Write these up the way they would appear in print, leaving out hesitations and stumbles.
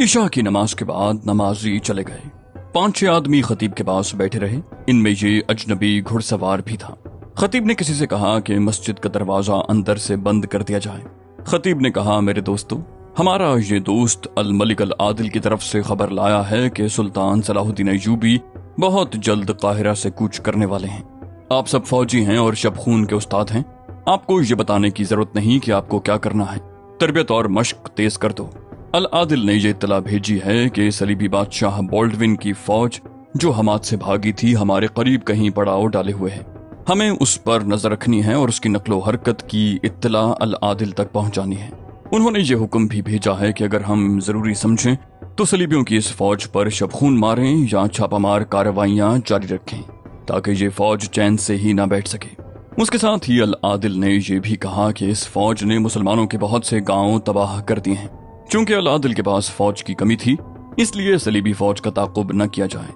इशा की नमाज के बाद नमाजी चले गए। 5-6 आदमी खतीब के पास बैठे रहे। इनमें ये अजनबी घुड़सवार भी था। खतीब ने किसी से कहा कि मस्जिद का दरवाजा अंदर से बंद कर दिया जाए। खतीब ने कहा, मेरे दोस्तों, हमारा ये दोस्त अल मलिक अल आदिल की तरफ से खबर लाया है कि सुल्तान सलाहुद्दीन अय्यूबी बहुत जल्द काहिरा से कूच करने वाले हैं। आप सब फौजी हैं और शबखून के उस्ताद हैं। आपको ये बताने की जरूरत नहीं कि आपको क्या करना है। तरबियत और मश्क तेज कर दो। अल आदिल ने यह इत्तला भेजी है कि सलीबी बादशाह बॉल्डविन की फौज जो हमाद से भागी थी हमारे करीब कहीं पड़ाव डाले हुए है। हमें उस पर नजर रखनी है और उसकी नकलो हरकत की इत्तला अल आदिल तक पहुंचानी है। उन्होंने ये हुक्म भी भेजा है कि अगर हम जरूरी समझें तो सलीबियों की इस फौज पर शबखून मारें या छापामार कार्रवाइयां जारी रखें ताकि ये फौज चैन से ही ना बैठ सके। उसके साथ ही अल आदिल ने यह भी कहा कि इस फौज ने मुसलमानों के बहुत से गांव तबाह कर दिए हैं। चूंकि अल आदिल के पास फौज की कमी थी, इसलिए सलीबी फौज का ताकुब न किया जाए।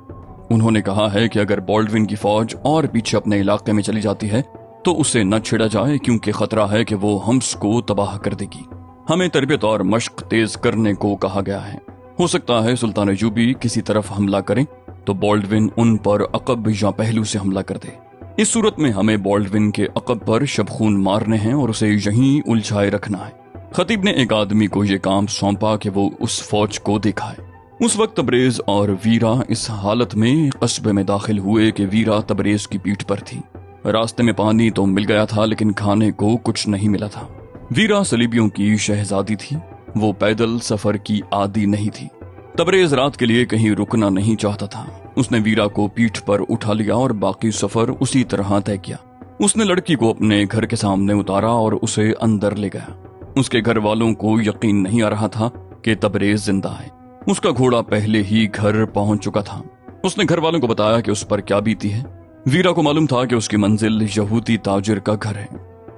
उन्होंने कहा है कि अगर बॉल्डविन की फौज और पीछे अपने इलाके में चली जाती है तो उसे न छेड़ा जाए, क्योंकि खतरा है कि वो हम्स को तबाह कर देगी। हमें तरबियत और मश्क तेज करने को कहा गया है। हो सकता है सुल्तान अय्यूबी किसी तरफ हमला करें तो बॉल्डविन उन पर अकब या पहलू से हमला कर दे। इस सूरत में हमें बॉल्डविन के अकब पर शबखून मारने हैं और उसे यहीं उलझाए रखना है। खतीब ने एक आदमी को यह काम सौंपा कि वो उस फौज को दिखाए। उस वक्त तबरेज और वीरा इस हालत में कस्बे में दाखिल हुए कि वीरा तबरेज की पीठ पर थी। रास्ते में पानी तो मिल गया था लेकिन खाने को कुछ नहीं मिला था। वीरा सलीबियों की शहजादी थी। वो पैदल सफर की आदी नहीं थी। तबरेज रात के लिए कहीं रुकना नहीं चाहता था। उसने वीरा को पीठ पर उठा लिया और बाकी सफर उसी तरह तय किया। उसने लड़की को अपने घर के सामने उतारा और उसे अंदर ले गया। उसके घर वालों को यकीन नहीं आ रहा था कि तबरेज जिंदा है। उसका घोड़ा पहले ही घर पहुंच चुका था। उसने घर वालों को बताया कि उस पर क्या बीती है। वीरा को मालूम था कि उसकी मंजिल यहूदी ताजिर का घर है।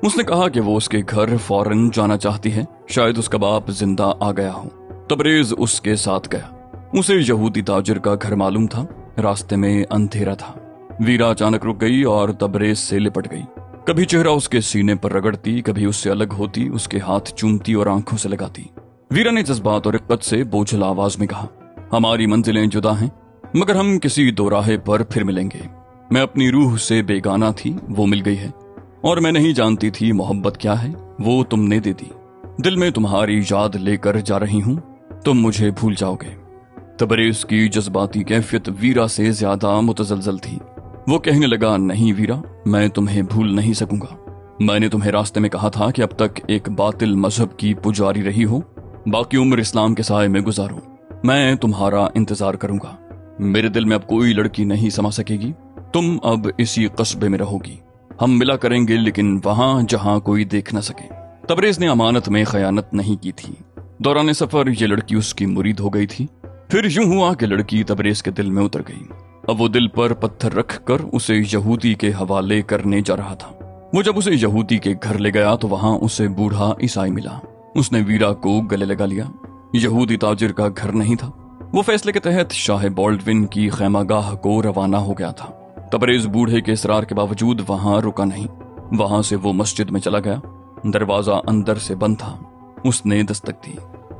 उसने कहा कि वो उसके घर फौरन जाना चाहती है, शायद उसका बाप जिंदा आ गया हो। तबरेज उसके साथ गया। उसे यहूदी ताजिर का घर मालूम था। रास्ते में अंधेरा था। वीरा अचानक रुक गई और तबरेज से लिपट गई। कभी चेहरा उसके सीने पर रगड़ती, कभी उससे अलग होती, उसके हाथ चूमती और आंखों से लगाती। वीरा ने जज्बात और इक्कत से बोझल आवाज में कहा, हमारी मंजिलें जुदा हैं, मगर हम किसी दोराहे पर फिर मिलेंगे। मैं अपनी रूह से बेगाना थी, वो मिल गई है, और मैं नहीं जानती थी मोहब्बत क्या है, वो तुमने दे दी। दिल में तुम्हारी याद लेकर जा रही हूँ, तुम मुझे भूल जाओगे। तबरेज की जज्बाती कैफियत वीरा से ज्यादा मुतजलजल थी। वो कहने लगा, नहीं वीरा, मैं तुम्हें भूल नहीं सकूंगा। मैंने तुम्हें रास्ते में कहा था कि अब तक एक बातिल मजहब की पुजारी रही हो, बाकी उम्र इस्लाम के साए में गुजारो। मैं तुम्हारा इंतजार करूंगा। मेरे दिल में अब कोई लड़की नहीं समा सकेगी। तुम अब इसी कस्बे में रहोगी। हम मिला करेंगे, लेकिन वहां जहां कोई देख न सके। तबरेज ने अमानत में खयानत नहीं की थी। दौरान सफर ये लड़की उसकी मुरीद हो गई थी। फिर यूं हुआ कि लड़की तबरेज के दिल में उतर गई। अब वो दिल पर पत्थर रखकर उसे यहूदी के हवाले करने जा रहा था। वो जब उसे यहूदी के घर ले गया तो वहां उसे बूढ़ा ईसाई मिला। उसने वीरा को गले लगा लिया। यहूदी ताजिर का घर नहीं था। वो फैसले के तहत शाह बॉल्डविन की खैमागाह को रवाना हो गया था। तबरेज बूढ़े के इसरार के बावजूद वहां रुका नहीं। वहां से वो मस्जिद में चला गया। दरवाजा अंदर से बंद था। उसने दस्तक दी।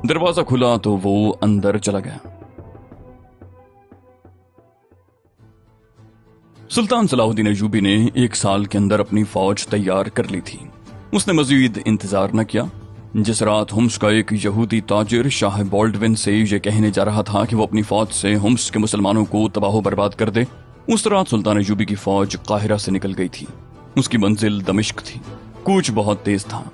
दरवाजा खुला तो वो अंदर चला गया। सुल्तान सलाहुद्दीन अय्यूबी ने 1 साल के अंदर अपनी फौज तैयार कर ली थी। उसने मजीद इंतजार न किया। जिस रात हुम्स का एक यहूदी ताजिर शाह बॉल्डविन से ये कहने जा रहा था कि वो अपनी फौज से हुम्स के मुसलमानों को तबाह बर्बाद कर दे, उस रात सुल्तान अय्यूबी की फौज काहिरा से निकल गई थी। उसकी मंजिल दमिश्क थी। कूच बहुत तेज था।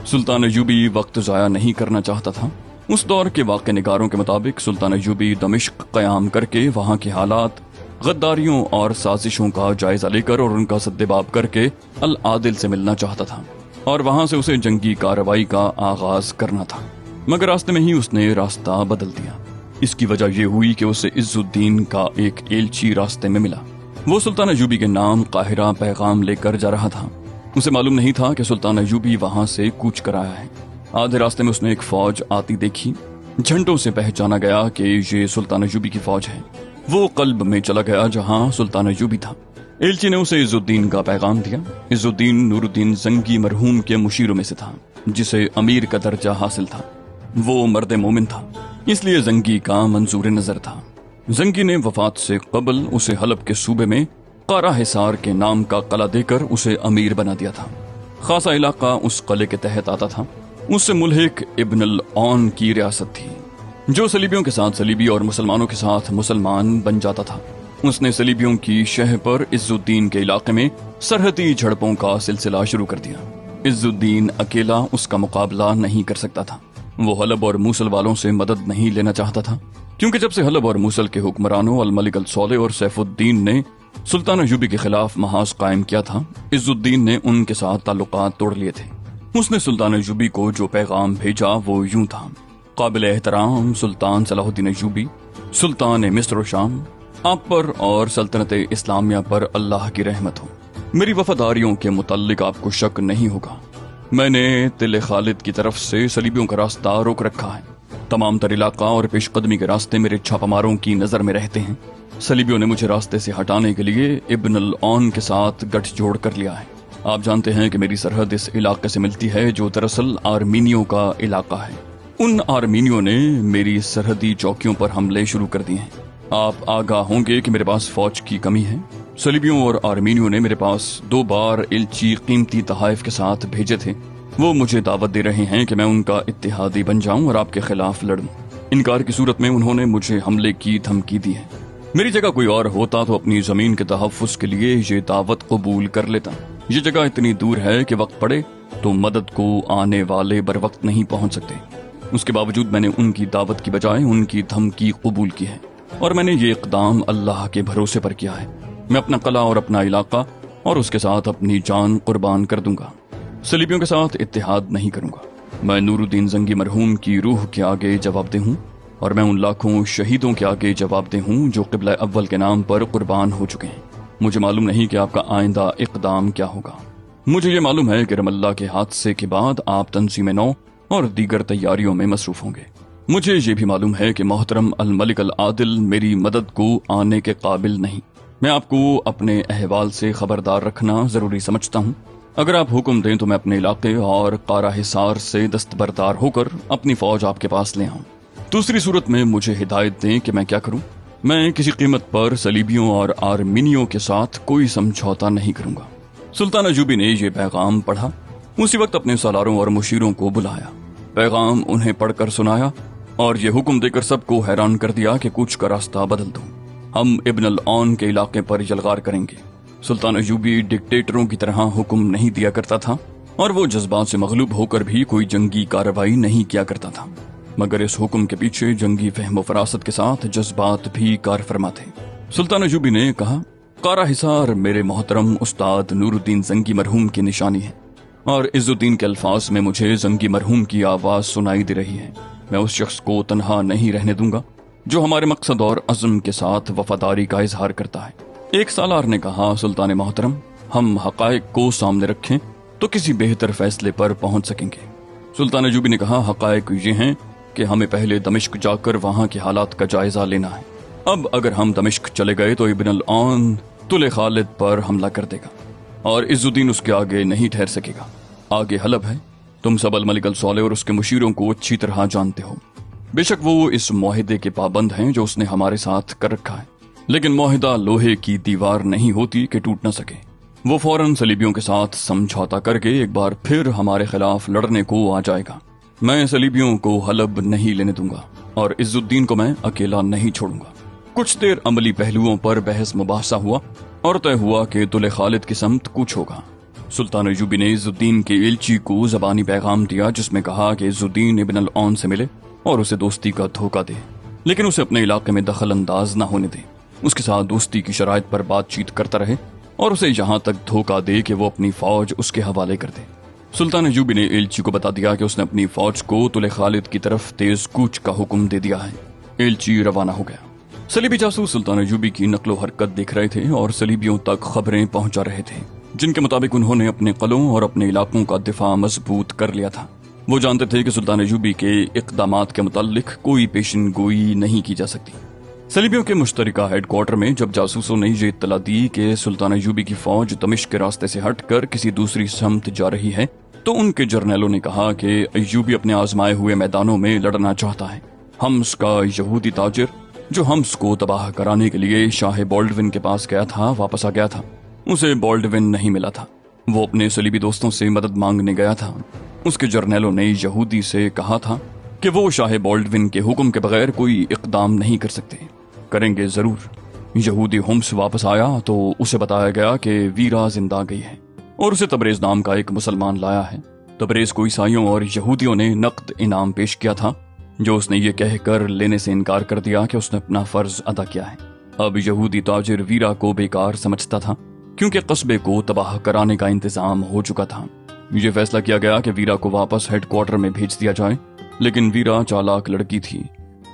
सुल्तान अय्यूबी वक्त जाया नहीं करना चाहता था। उस दौर के वाक़े निगारों के मुताबिक सुल्तान अय्यूबी दमिश्क क़याम करके वहां के हालात, गद्दारियों और साजिशों का जायजा लेकर और उनका सद्देबाब करके अल आदिल से मिलना चाहता था और वहां से उसे जंगी कार्रवाई का आगाज करना था। मगर रास्ते में ही उसने रास्ता बदल दिया। इसकी वजह यह हुई कि उसे इज्जुद्दीन का एक एलची रास्ते में मिला। वो सुल्तान अय्यूबी के नाम काहिरा पैगाम लेकर जा रहा था। उसे मालूम नहीं था कि सुल्तान अय्यूबी वहां से कूच कर आया है। आधे रास्ते में उसने एक फौज आती देखी। झंडों से पहचाना गया कि ये सुल्तान अय्यूबी की फौज है। वो कल्ब में चला गया जहां सुल्तान अय्यूबी था। एलची ने उसे इज्जुद्दीन का पैगाम दिया। इज्जुद्दीन नूरुद्दीन जंगी मरहूम के मुशीरों में से था, जिसे अमीर का दर्जा हासिल था। वो मर्द मोमिन था। اس لیے زنگی کا منظور نظر تھا۔ زنگی نے وفات سے قبل اسے حلب کے صوبے میں قارہ حصار کے نام کا قلعہ دے کر اسے امیر بنا دیا تھا۔ خاصا علاقہ اس قلعے کے تحت آتا تھا۔ اس سے ملحق ابن العون کی ریاست تھی، جو صلیبیوں کے ساتھ صلیبی اور مسلمانوں کے ساتھ مسلمان بن جاتا تھا۔ اس نے صلیبیوں کی شہ پر عز الدین کے علاقے میں سرحدی جھڑپوں کا سلسلہ شروع کر دیا۔ عز الدین اکیلا اس کا مقابلہ نہیں کر سکتا تھا۔ وہ حلب اور موصل والوں سے مدد نہیں لینا چاہتا تھا، کیونکہ جب سے حلب اور موصل کے حکمرانوں الملک الصالح اور سیف الدین نے سلطان ایوبی کے خلاف محاذ قائم کیا تھا، عز الدین نے ان کے ساتھ تعلقات توڑ لیے تھے۔ اس نے سلطان ایوبی کو جو پیغام بھیجا وہ یوں تھا: قابل احترام سلطان صلاح الدین ایوبی، سلطان مصر و شام، آپ پر اور سلطنت اسلامیہ پر اللہ کی رحمت ہو۔ میری وفاداریوں کے متعلق آپ کو شک نہیں ہوگا۔ میں نے تل خالد کی طرف سے صلیبیوں کا راستہ روک رکھا ہے۔ تمام تر علاقہ اور پیش قدمی کے راستے میرے چھاپہ ماروں کی نظر میں رہتے ہیں۔ صلیبیوں نے مجھے راستے سے ہٹانے کے لیے ابن العون کے ساتھ گٹھ جوڑ کر لیا ہے۔ آپ جانتے ہیں کہ میری سرحد اس علاقے سے ملتی ہے جو دراصل آرمینیوں کا علاقہ ہے۔ ان آرمینیوں نے میری سرحدی چوکیوں پر حملے شروع کر دیے ہیں۔ آپ آگاہ ہوں گے کہ میرے پاس فوج کی کمی ہے۔ صلیبیوں اور آرمینیوں نے میرے پاس 2 بار الچی قیمتی تحائف کے ساتھ بھیجے تھے۔ وہ مجھے دعوت دے رہے ہیں کہ میں ان کا اتحادی بن جاؤں اور آپ کے خلاف لڑوں۔ انکار کی صورت میں انہوں نے مجھے حملے کی دھمکی دی ہے۔ میری جگہ کوئی اور ہوتا تو اپنی زمین کے تحفظ کے لیے یہ دعوت قبول کر لیتا۔ یہ جگہ اتنی دور ہے کہ وقت پڑے تو مدد کو آنے والے بر وقت نہیں پہنچ سکتے۔ اس کے باوجود میں نے ان کی دعوت کی بجائے ان کی دھمکی قبول کی ہے، اور میں نے یہ اقدام اللہ کے بھروسے پر کیا ہے۔ میں اپنا قلعہ اور اپنا علاقہ اور اس کے ساتھ اپنی جان قربان کر دوں گا۔ صلیبیوں کے ساتھ اتحاد نہیں کروں گا۔ میں نور الدین زنگی مرحوم کی روح کے آگے جواب دہ ہوں، اور میں ان لاکھوں شہیدوں کے آگے جواب دہ ہوں جو قبلہ اول کے نام پر قربان ہو چکے ہیں۔ مجھے معلوم نہیں کہ آپ کا آئندہ اقدام کیا ہوگا۔ مجھے یہ معلوم ہے کہ رم اللہ کے حادثے کے بعد آپ تنظیم نو اور دیگر تیاریوں میں مصروف ہوں گے۔ مجھے یہ بھی معلوم ہے کہ محترم الملک العادل میری مدد کو آنے کے قابل نہیں۔ میں آپ کو اپنے احوال سے خبردار رکھنا ضروری سمجھتا ہوں۔ اگر آپ حکم دیں تو میں اپنے علاقے اور قارہ حصار سے دستبردار ہو کر اپنی فوج آپ کے پاس لے آؤں۔ دوسری صورت میں مجھے ہدایت دیں کہ میں کیا کروں۔ میں کسی قیمت پر صلیبیوں اور آرمینیوں کے ساتھ کوئی سمجھوتا نہیں کروں گا۔ سلطان ایوبی نے یہ پیغام پڑھا۔ اسی وقت اپنے سالاروں اور مشیروں کو بلایا، پیغام انہیں پڑھ کر سنایا اور یہ حکم دے کر سب کو حیران کر دیا کہ کوچ کا راستہ بدل دو۔ ہم ابن العون کے علاقے پر یلغار کریں گے۔ سلطان ایوبی ڈکٹیٹروں کی طرح حکم نہیں دیا کرتا تھا، اور وہ جذبات سے مغلوب ہو کر بھی کوئی جنگی کارروائی نہیں کیا کرتا تھا، مگر اس حکم کے پیچھے جنگی فہم و فراست کے ساتھ جذبات بھی کار فرما تھے۔ سلطان ایوبی نے کہا، قارہ حصار میرے محترم استاد نور الدین زنگی مرحوم کی نشانی ہے، اور عز الدین کے الفاظ میں مجھے زنگی مرحوم کی آواز سنائی دے رہی ہے۔ میں اس شخص کو تنہا نہیں رہنے دوں گا جو ہمارے مقصد اور عزم کے ساتھ وفاداری کا اظہار کرتا ہے۔ ایک سالار نے کہا، سلطان محترم، ہم حقائق کو سامنے رکھیں تو کسی بہتر فیصلے پر پہنچ سکیں گے۔ سلطان ایوبی نے کہا، حقائق یہ ہیں کہ ہمیں پہلے دمشق جا کر وہاں کے حالات کا جائزہ لینا ہے۔ اب اگر ہم دمشق چلے گئے تو ابن العون تل خالد پر حملہ کر دے گا اور عز الدین اس کے آگے نہیں ٹھہر سکے گا۔ آگے حلب ہے۔ تم سب الملک الصالح اور اس کے مشیروں کو اچھی طرح جانتے ہو۔ بے شک وہ اس معاہدے کے پابند ہیں جو اس نے ہمارے ساتھ کر رکھا ہے، لیکن معاہدہ لوہے کی دیوار نہیں ہوتی کہ ٹوٹ نہ سکے۔ وہ فوراً صلیبیوں کے ساتھ سمجھوتا کر کے ایک بار پھر ہمارے خلاف لڑنے کو آ جائے گا۔ میں صلیبیوں کو حلب نہیں لینے دوں گا اور عز الدین کو میں اکیلا نہیں چھوڑوں گا۔ کچھ دیر عملی پہلوؤں پر بحث مباحثہ ہوا اور طے ہوا کہ تل خالد کی سمت کوچ ہوگا۔ سلطان ایوبی نے عز الدین کے ایلچی کو زبانی پیغام دیا جس میں کہا کہ عز الدین ابن العون سے ملے اور اسے دوستی کا دھوکہ دے، لیکن اسے اپنے علاقے میں دخل انداز نہ ہونے دے۔ اس کے ساتھ دوستی کی شرائط پر بات چیت کرتا رہے اور اسے یہاں تک دھوکہ دے کہ وہ اپنی فوج اس کے حوالے کر دے۔ سلطان ایوبی نے ایلچی کو بتا دیا کہ اس نے اپنی فوج کو تل خالد کی طرف تیز کوچ کا حکم دے دیا ہے۔ ایلچی روانہ ہو گیا۔ صلیبی جاسوس سلطان ایوبی کی نقل و حرکت دیکھ رہے تھے اور صلیبیوں تک خبریں پہنچا رہے تھے، جن کے مطابق انہوں نے اپنے قلعوں اور اپنے علاقوں کا دفاع مضبوط کر لیا تھا۔ وہ جانتے تھے کہ سلطان ایوبی کے اقدامات کے متعلق کوئی پیشن گوئی نہیں کی جا سکتی۔ صلیبیوں کے مشترکہ ہیڈ کوارٹر میں جب جاسوسوں نے یہ اطلاع دی کہ سلطان ایوبی کی فوج دمشق کے راستے سے ہٹ کر کسی دوسری سمت جا رہی ہے، تو ان کے جرنیلوں نے کہا کہ ایوبی اپنے آزمائے ہوئے میدانوں میں لڑنا چاہتا ہے۔ हम्स का यहूदी ताजिर जो हम्स को तबाह कराने के लिए शाह बॉल्डविन के पास गया था वापस आ गया था। उसे बॉल्डविन नहीं मिला था। वो अपने सलीबी दोस्तों से मदद मांगने गया था। उसके जर्नैलों ने यहूदी से कहा था कि वो शाह बॉल्डविन के हुक्म के बगैर कोई इकदाम नहीं कर सकते। करेंगे जरूर। यहूदी हम्स वापस आया तो उसे बताया गया कि वीरा जिंदा गई है और उसे तबरेज नाम का एक मुसलमान लाया है। तबरेज को ईसाइयों और यहूदियों ने नकद इनाम पेश किया था, जो उसने ये कहकर लेने से इनकार कर दिया कि उसने अपना फर्ज अदा किया है। अब यहूदी ताजिर वीरा को बेकार समझता था क्योंकि कस्बे को तबाह कराने का इंतजाम हो चुका था। ये फैसला किया गया कि वीरा को वापस हेडक्वार्टर में भेज दिया जाए, लेकिन वीरा चालाक लड़की थी।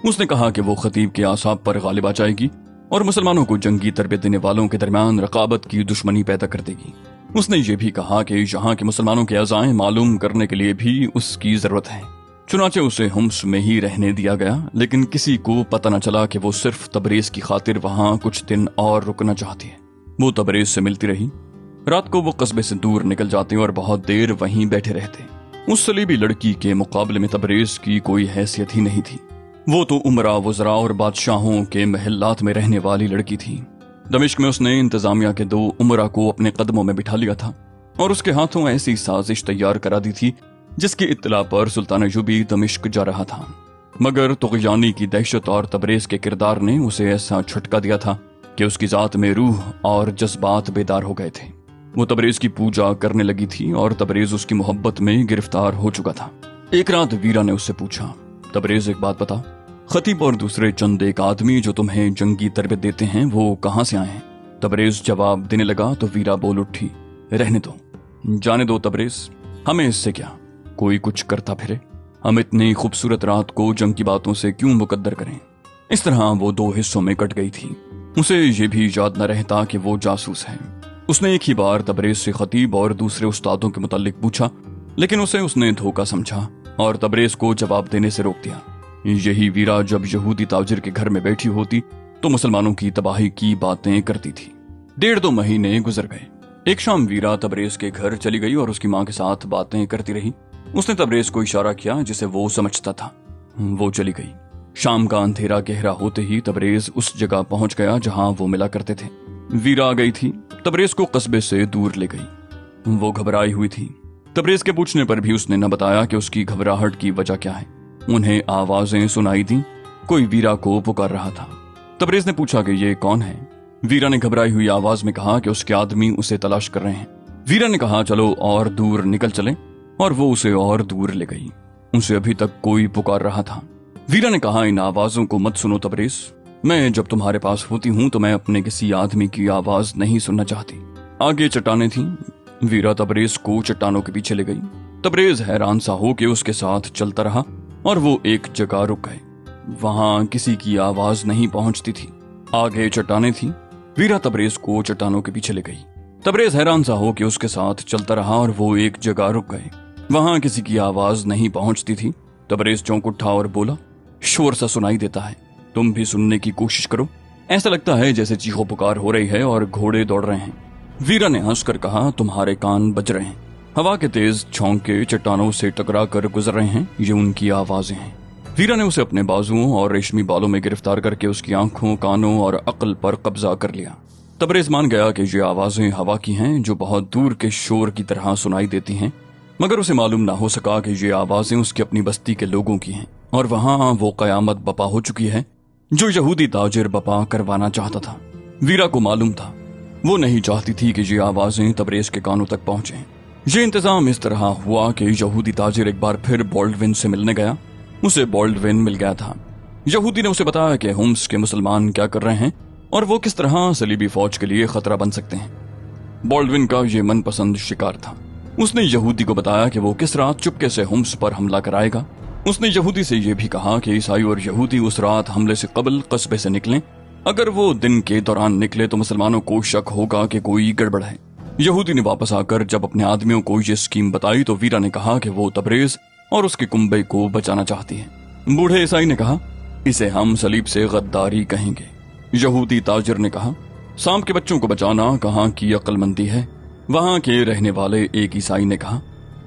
उसने कहा कि वो खतीब के आसाब पर गालिब आ जाएगी और मुसलमानों को जंगी तरबियत देने वालों के दरमियान रकाबत की दुश्मनी पैदा कर देगी। उसने ये भी कहा कि यहाँ के मुसलमानों के अज़ाएं मालूम करने के लिए भी उसकी जरूरत है। चुनाचे उसे हम्स में ही रहने दिया गया, लेकिन किसी को पता न चला कि वो सिर्फ तबरेज की खातिर वहां कुछ दिन और रुकना चाहती है। वो तबरेज से मिलती रही। रात को वो कस्बे से दूर निकल जाते और बहुत देर वहीं बैठे रहते। उस सलीबी लड़की के मुकाबले में तबरेज की कोई हैसियत ही नहीं थी। वो तो उमरा वज़रा और बादशाहों के महल्लात में रहने वाली लड़की थी। दमिश्क में उसने इंतजामिया के 2 उमरा को अपने कदमों में बिठा लिया था और उसके हाथों ऐसी साजिश तैयार करा दी थी जिसकी इत्तला पर सुल्तान अयूबी दमिश्क जा रहा था। मगर तुग़यानी की दहशत और तबरेज के किरदार ने उसे ऐसा झटका दिया था कि उसकी जात में रूह और जज्बात बेदार हो गए थे। वो तबरेज की पूजा करने लगी थी और तबरेज उसकी मोहब्बत में गिरफ्तार हो चुका था। एक रात वीरा ने उससे पूछा, तबरेज एक बात बता, खतीब और दूसरे चंद एक आदमी जो तुम्हें जंगी तरबियत देते हैं वो कहाँ से आए हैं? तबरेज जवाब देने लगा तो वीरा बोल उठी, रहने दो, जाने दो तबरेज, हमें इससे क्या, कोई कुछ करता फिरे, हम इतनी खूबसूरत रात को जंग की बातों से क्यों मुकद्दर करें। इस तरह वो 2 हिस्सों में कट गई थी। उसे ये भी याद न रहता कि वो जासूस है। उसने एक ही बार तबरेज से खतीब और दूसरे उस्तादों के मुतालिक पूछा, लेकिन उसने धोखा समझा और तबरेज को जवाब देने से रोक दिया। यही वीरा जब यहूदी ताजिर के घर में बैठी होती तो मुसलमानों की तबाही की बातें करती थी। 1.5-2 महीने गुजर गए। एक शाम वीरा तबरेज के घर चली गई और उसकी माँ के साथ बातें करती रही। उसने तबरेज को इशारा किया जिसे वो समझता था। वो चली गई। शाम का अंधेरा गहरा होते ही तबरेज उस जगह पहुंच गया जहां वो मिला करते थे। वीरा आ गई थी। तबरेज को कस्बे से दूर ले गई। वो घबराई हुई थी। तबरेज के पूछने पर भी उसने न बताया कि उसकी घबराहट की वजह क्या है। उन्हें आवाजें सुनाई दी, कोई वीरा को पुकार रहा था। तबरेज ने पूछा कि ये कौन है? वीरा ने घबराई हुई आवाज में कहा कि उसके आदमी उसे तलाश कर रहे हैं। वीरा ने कहा चलो और दूर निकल चले, और वो उसे और दूर ले गई। उसे अभी तक कोई पुकार रहा था। वीरा ने कहा इन आवाजों को मत सुनो तबरेज, मैं जब तुम्हारे पास होती हूँ तो मैं अपने किसी आदमी की आवाज नहीं सुनना चाहती। आगे चट्टानें थीं। वीरा तबरेज को चट्टानों के पीछे ले गई। तबरेज हैरान सा हो के उसके साथ चलता रहा और वो एक जगह रुक गए। वहां किसी की आवाज नहीं पहुंचती थी। आगे चट्टानें थीं। वीरा तबरेज को चट्टानों के पीछे ले गई। तबरेज हैरान सा हो के उसके साथ चलता रहा और वो एक जगह रुक गए। वहां किसी की आवाज नहीं पहुंचती थी। तबरेज चौंक उठा और बोला, शोर सा सुनाई देता है, तुम भी सुनने की कोशिश करो। ऐसा लगता है जैसे चीखो पुकार हो रही है और घोड़े दौड़ रहे हैं। वीरा ने हंसकर कहा, तुम्हारे कान बज रहे हैं। हवा के तेज झोंके चट्टानों से टकरा कर गुजर रहे हैं, ये उनकी आवाजें हैं। वीरा ने उसे अपने बाजुओं और रेशमी बालों में गिरफ्तार करके उसकी आंखों, कानों और अक्ल पर कब्जा कर लिया। तबरेज मान गया कि ये आवाजें हवा की हैं जो बहुत दूर के शोर की तरह सुनाई देती हैं, मगर उसे मालूम ना हो सका कि ये आवाजें उसकी अपनी बस्ती के लोगों की हैं और वहां वो कयामत बपा हो चुकी है जो यहूदी ताजिर बपा करवाना चाहता था। वीरा को मालूम था वो नहीं चाहती थी कि ये आवाजें तबरेज के कानों तक पहुंचे। ये इंतजाम इस तरह हुआ कि यहूदी ताजिर एक बार फिर बॉल्डविन से मिलने गया। उसे बॉल्डविन मिल गया था। यहूदी ने उसे बताया कि हुम्स के मुसलमान क्या कर रहे हैं और वो किस तरह सलीबी फौज के लिए खतरा बन सकते हैं। बॉल्डविन का ये मनपसंद शिकार था। उसने यहूदी को बताया कि वो किस रात चुपके से हुम्स पर हमला कराएगा। उसने यहूदी से यह भी कहा कि ईसाई और यहूदी उस रात हमले से कबल कस्बे से निकलें। अगर वो दिन के दौरान निकले तो मुसलमानों को शक होगा कि कोई गड़बड़ है। यहूदी ने वापस आकर जब अपने आदमियों को ये स्कीम बताई तो वीरा ने कहा कि वो तबरेज और उसके कुंबे को बचाना चाहती है। बूढ़े ईसाई ने कहा, इसे हम सलीब से गद्दारी कहेंगे। यहूदी ताजिर ने कहा, सांप के बच्चों को बचाना कहाँ की अक्लमंदी है। वहां के रहने वाले एक ईसाई ने कहा,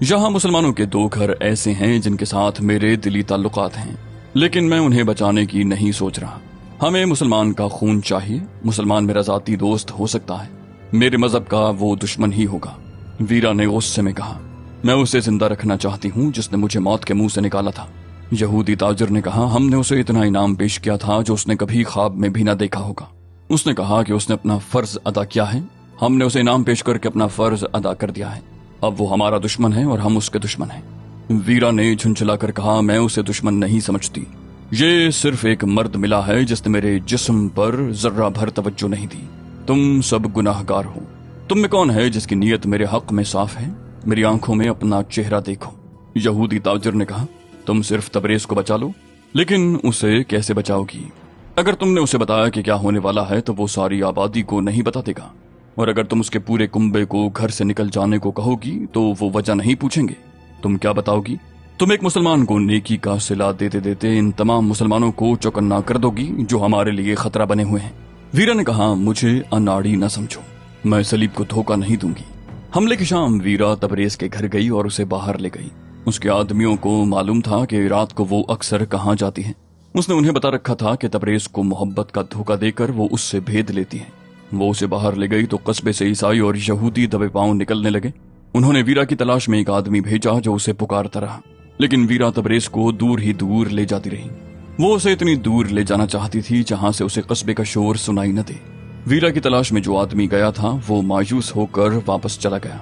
यहाँ मुसलमानों के 2 घर ऐसे हैं जिनके साथ मेरे दिली ताल्लुकात हैं। लेकिन मैं उन्हें बचाने की नहीं सोच रहा। हमें मुसलमान का खून चाहिए। मुसलमान मेरा ज़ाती दोस्त हो सकता है, मेरे मजहब का वो दुश्मन ही होगा। वीरा ने गुस्से में कहा, मैं उसे जिंदा रखना चाहती हूँ जिसने मुझे मौत के मुंह से निकाला था। यहूदी ताजिर ने कहा, हमने उसे इतना इनाम पेश किया था जो उसने कभी ख्वाब में भी ना देखा होगा। उसने कहा कि उसने अपना फर्ज अदा किया है। हमने उसे इनाम पेश करके अपना फर्ज अदा कर दिया है। अब वो हमारा दुश्मन है और हम उसके दुश्मन हैं। वीरा ने झुंझलाकर कहा, मैं उसे दुश्मन नहीं समझती। ये सिर्फ एक मर्द मिला है जिसने मेरे जिस्म पर जर्रा भर तवज्जो नहीं दी। तुम सब गुनाहगार हो। तुम में कौन है जिसकी नीयत मेरे हक में साफ है? मेरी आंखों में अपना चेहरा देखो। यहूदी ताजिर ने कहा, तुम सिर्फ तबरेज को बचा लो, लेकिन उसे कैसे बचाओगी? अगर तुमने उसे बताया कि क्या होने वाला है तो वो सारी आबादी को नहीं बता देगा, और अगर तुम उसके पूरे कुंबे को घर से निकल जाने को कहोगी तो वो वजह नहीं पूछेंगे। तुम क्या बताओगी? तुम एक मुसलमान को नेकी का सिला देते देते इन तमाम मुसलमानों को चौकन्ना कर दोगी जो हमारे लिए खतरा बने हुए हैं। वीरा ने कहा, मुझे अनाड़ी न समझो, मैं सलीब को धोखा नहीं दूंगी। हमले की शाम वीरा तबरेज के घर गई और उसे बाहर ले गई। उसके आदमियों को मालूम था कि रात को वो अक्सर कहाँ जाती है। उसने उन्हें बता रखा था कि तबरेज को मोहब्बत का धोखा देकर वो उससे भेद लेती है। वो उसे बाहर ले गई तो कस्बे से ईसाई और यहूदी दबे पांव निकलने लगे। उन्होंने वीरा की तलाश में एक आदमी भेजा जो उसे पुकारता रहा, लेकिन वीरा तबरेज को दूर ही दूर ले जाती रही। वो उसे इतनी दूर ले जाना चाहती थी जहां से उसे कस्बे का शोर सुनाई न दे। वीरा की तलाश में जो आदमी गया था वो मायूस होकर वापस चला गया।